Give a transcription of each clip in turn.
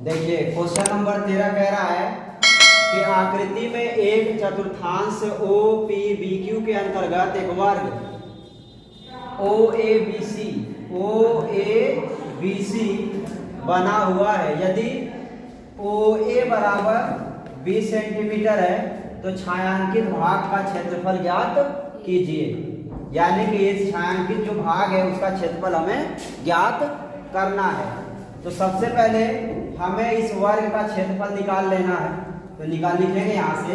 देखिए question number 13 कह रहा है कि आकृति में एक चतुर्थांश ओ पी बी क्यू के अंतर्गत एक वर्ग ओ ए बी सी बना हुआ है। यदि ओ ए बराबर 20 सेंटीमीटर है तो छायांकित भाग का क्षेत्रफल ज्ञात कीजिए। यानी कि इस छायांकित जो भाग है उसका क्षेत्रफल हमें ज्ञात करना है। तो सबसे पहले हमें इस वर्ग का क्षेत्रफल निकाल लेना है। तो लिखेंगे यहाँ से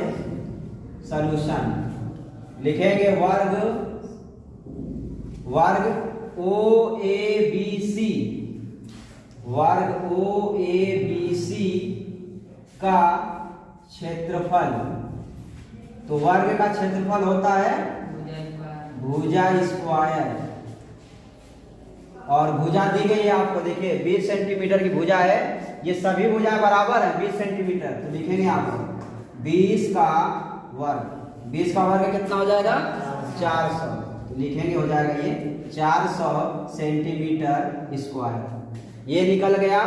सॉल्यूशन, लिखेंगे वर्ग ओ ए बी सी, वर्ग ओ ए बी सी का क्षेत्रफल। तो वर्ग का क्षेत्रफल होता है भुजा स्क्वायर, और भुजा दी गई है आपको। देखिए 20 सेंटीमीटर की भुजा है, ये सभी भुजाएं बराबर है 20 सेंटीमीटर। तो लिखेंगे आपको 20 का वर्ग, 20 का वर्ग कितना हो जाएगा 400। तो लिखेंगे हो जाएगा ये 400 सेंटीमीटर स्क्वायर। ये निकल गया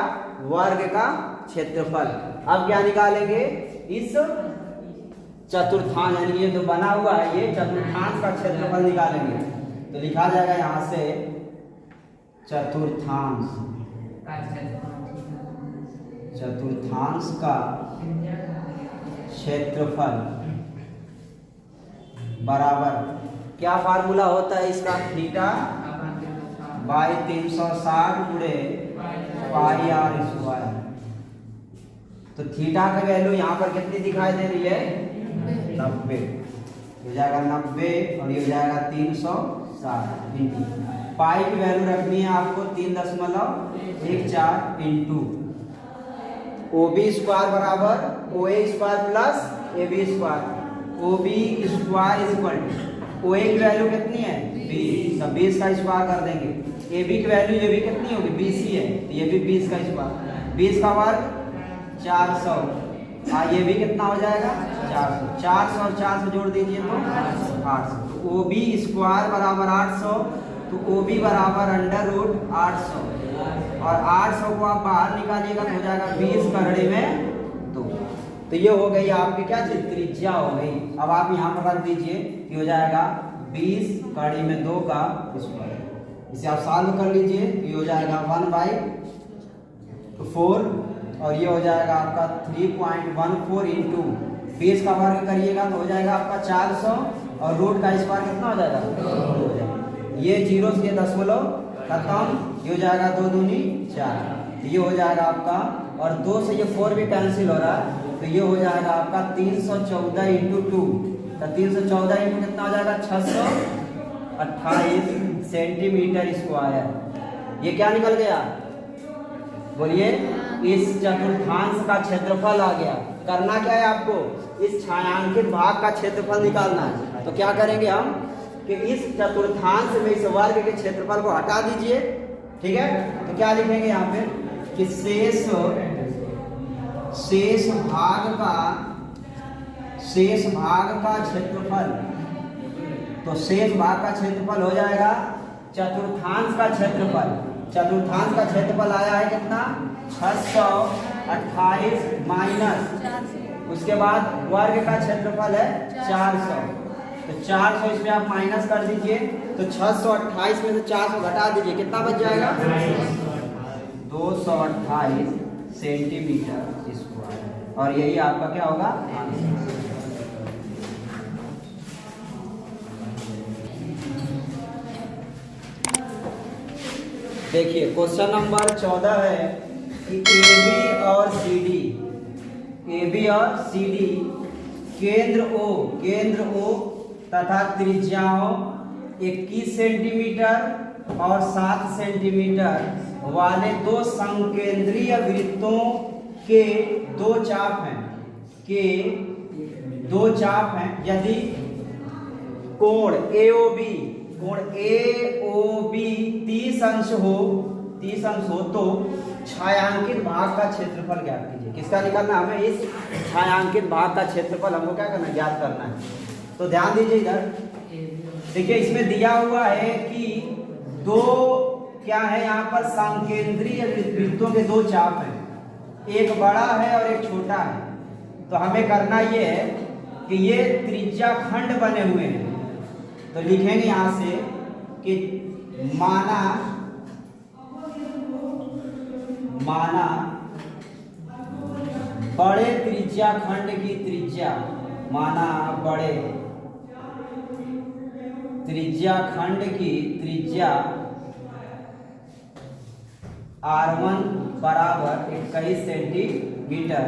वर्ग का क्षेत्रफल। अब क्या निकालेंगे, इस चतुर्थांश, यानी ये जो बना हुआ है ये चतुर्थांश का क्षेत्रफल निकालेंगे। तो लिखा जाएगा यहां से चतुर्थांश का क्षेत्रफल बराबर, क्या फार्मूला होता है इसका, थीटा बाई 360 गुणे पाई आर स्क्वायर। तो थीटा का वैल्यू यहाँ पर कितनी दिखाई दे रही है 90, हो जाएगा 90 और ये हो जाएगा 360 इंटू पाई की वैल्यू रखनी है आपको 3.14 इंटू ओ बी स्क्वायर बराबर O A square plus A B square. O B square is equal to O A की वैल्यू कितनी है 20, तो 20 का स्क्वायर कर देंगे। ए बी की वैल्यू ये भी कितनी होगी 20 ही है, तो ये भी 20 का स्क्वायर, 20 का वर्ग 400। ये भी कितना हो जाएगा 400, 400 और 400 जोड़ दीजिए तो 800। तो ओ बी स्क्वायर बराबर 800, तो ओ बी बराबर √800, और 800 को आप बाहर निकालिएगा तो हो जाएगा 20 करड़े में 2। तो ये हो गई आपकी क्या चीज, त्रिज्या हो गई। अब आप यहाँ पर रख दीजिए, ये हो जाएगा 20 कड़ी में 2 का स्क्वायर। इसे आप सॉल्व कर लीजिए, ये हो जाएगा 1/4, और ये हो जाएगा आपका 3.14 इंटू 20 का वर्ग करिएगा तो हो जाएगा आपका 400, और रूट का स्क्वायर कितना हो जाएगा 2 हो जाएगा। ये जीरो से दशमलव खत्म, ये हो जाएगा 2 दूनी 4, ये हो जाएगा आपका, और 2 से ये 4 भी कैंसिल हो रहा है, तो ये हो जाएगा आपका 314 इंटू 2। तो 314 इंटू कितना हो जाएगा 628 सेंटीमीटर स्क्वायर। ये क्या निकल गया बोलिए, इस चतुर्थांश का क्षेत्रफल आ गया। करना क्या है आपको, इस छायांकित भाग का क्षेत्रफल निकालना है। तो क्या करेंगे हम कि इस चतुर्थांश में इस वर्ग के क्षेत्रफल को हटा दीजिए, ठीक है। तो क्या लिखेंगे यहाँ पे कि शेष भाग का क्षेत्रफल। तो शेष भाग का क्षेत्रफल हो जाएगा चतुर्थांश का क्षेत्रफल। चतुर्थांश का क्षेत्रफल आया है कितना 628 माइनस, उसके बाद वर्ग का क्षेत्रफल है 400। तो 400 इसमें आप माइनस कर दीजिए, तो 628 में से 400 घटा दीजिए, कितना बच जाएगा 228 सेंटीमीटर स्क्वायर। और यही आपका क्या होगा आंसर। देखिए क्वेश्चन नंबर 14 है कि ए बी और सी डी केंद्र ओ तथा त्रिज्याओं 21 सेंटीमीटर और 7 सेंटीमीटर वाले 2 संकेंद्रीय वृत्तों के 2 चाप हैं। यदि कोण AOB 30 अंश हो तो छायांकित भाग का क्षेत्रफल ज्ञात कीजिए। किसका निकालना है, हमें इस छायांकित भाग का क्षेत्रफल हमको क्या करना है, ज्ञात करना है। तो ध्यान दीजिए इधर, देखिए इसमें दिया हुआ है कि 2 क्या है यहाँ पर संकेंद्रीय वृत्तों के 2 चाप हैं। एक बड़ा है और एक छोटा है, तो हमें करना ये है कि ये त्रिज्या खंड बने हुए हैं। तो लिखेंगे यहां से कि माना बड़े त्रिज्या खंड की त्रिज्या, माना बड़े त्रिज्या खंड की त्रिज्या R1 बराबर 21 सेंटीमीटर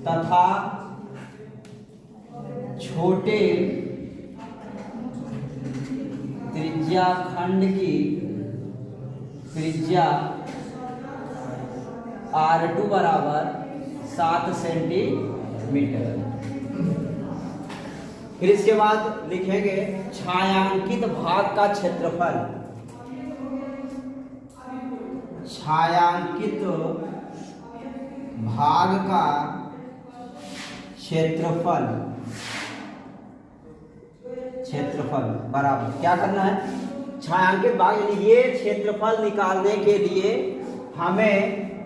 तथा छोटे त्रिज्या खंड की त्रिज्या R2 बराबर 7 सेंटीमीटर। फिर इसके बाद लिखेंगे छायांकित भाग का क्षेत्रफल। छायांकित भाग का क्षेत्रफल बराबर क्या करना है, छायांकित भाग यानी ये क्षेत्रफल निकालने के लिए हमें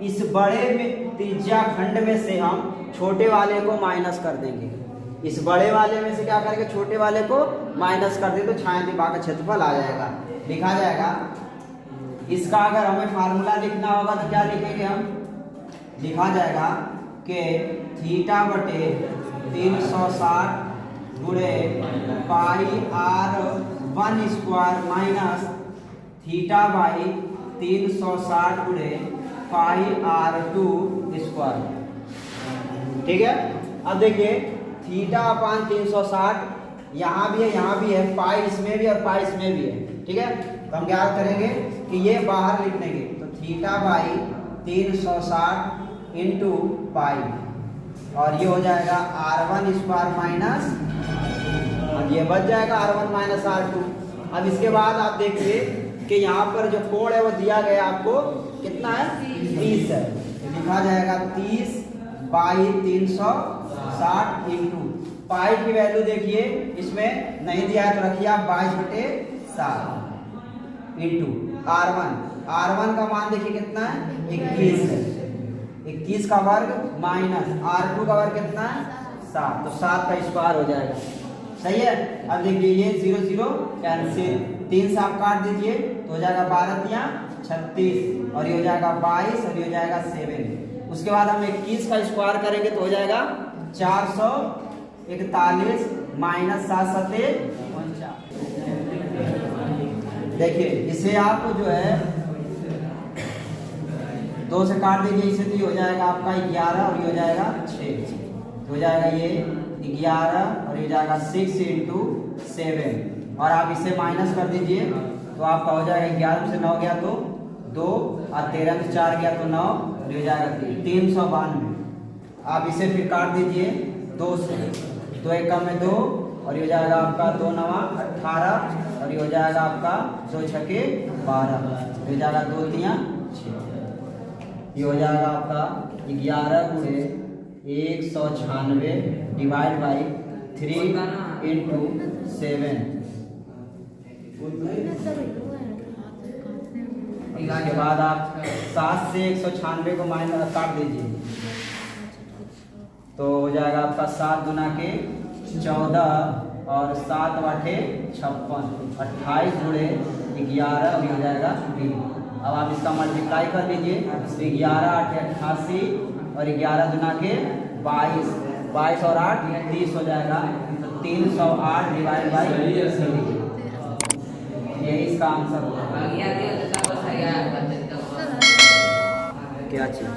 इस बड़े में त्रिज्या खंड में से हम छोटे वाले को माइनस कर देंगे। इस बड़े वाले में से क्या करेंगे, छोटे वाले को माइनस कर दें तो छायांकित भाग का क्षेत्रफल आ जाएगा, लिखा जाएगा। इसका अगर हमें फार्मूला लिखना होगा तो क्या लिखेंगे हम, लिखा जाएगा कि थीटा बटे 360 गुणे पाई R1 square minus theta by 360 गुणे पाई R2 स्क्वायर। ठीक है, अब देखिए थीटा अपान 360 यहाँ भी है, पाई इसमें भी और पाई इसमें भी है। ठीक है, तो हम क्या करेंगे कि ये बाहर लिख लेंगे, तो थीटा बाई 360 इंटू पाई, और ये हो जाएगा R1 स्क्वायर माइनस, और ये बच जाएगा R1 माइनस R2। अब इसके बाद आप देखिए कि यहाँ पर जो कोण है वो दिया गया आपको कितना है, 30 है, लिखा जाएगा 30 बाई 360 इंटू पाई की वैल्यू देखिए इसमें नहीं दिया है तो रखिए आप 22/7 इंटू R1 का मान देखिए कितना है, 21 है, 21 का वर्ग माइनस R2 का वर्ग कितना है, 7, तो 7 का स्क्वायर हो जाएगा। सही है, अब देखिए ये 0 0 कैंसिल, 3 से आप काट दीजिए तो हो जाएगा 12 36, और ये हो जाएगा 22 और ये हो जाएगा 7। उसके बाद हम 21 का स्क्वायर करेंगे तो हो जाएगा 441 माइनस 7 7 49। देखिए इसे आप जो है 2 से काट दीजिए, इसे तो हो जाएगा आपका 11 और ये हो जाएगा 6, हो जाएगा ये 11 और ये जाएगा 6 इंटू 7, और आप इसे माइनस कर दीजिए तो आपका हो जाएगा 11 से 9 गया तो 2, और 13 से 4 गया तो 9, और ये जाएगा 392। आप इसे फिर काट दीजिए 2 से, 2 एकम में 2, और ये हो जाएगा आपका 2 9 18, और ये हो जाएगा आपका 2 6 12, ये हो जाएगा 2 3 6, ये हो जाएगा आपका 11 गुणे 196 डिवाइड बाई 3 इंटू 7। इसके बाद आप 7 से 196 को माइनस काट दीजिए तो हो जाएगा आपका 7 गुना के 14 और 7 8 56, 28 गुणे 11 और ये हो जाएगा 20। अब आप इसका मल्टीप्लाई कर लीजिए तो 11 8 88 और 11 गुना के 22, 22 और 8 30 हो जाएगा, तो 308 डिवाइड बाई, यही इसका आंसर होगा। क्या चीज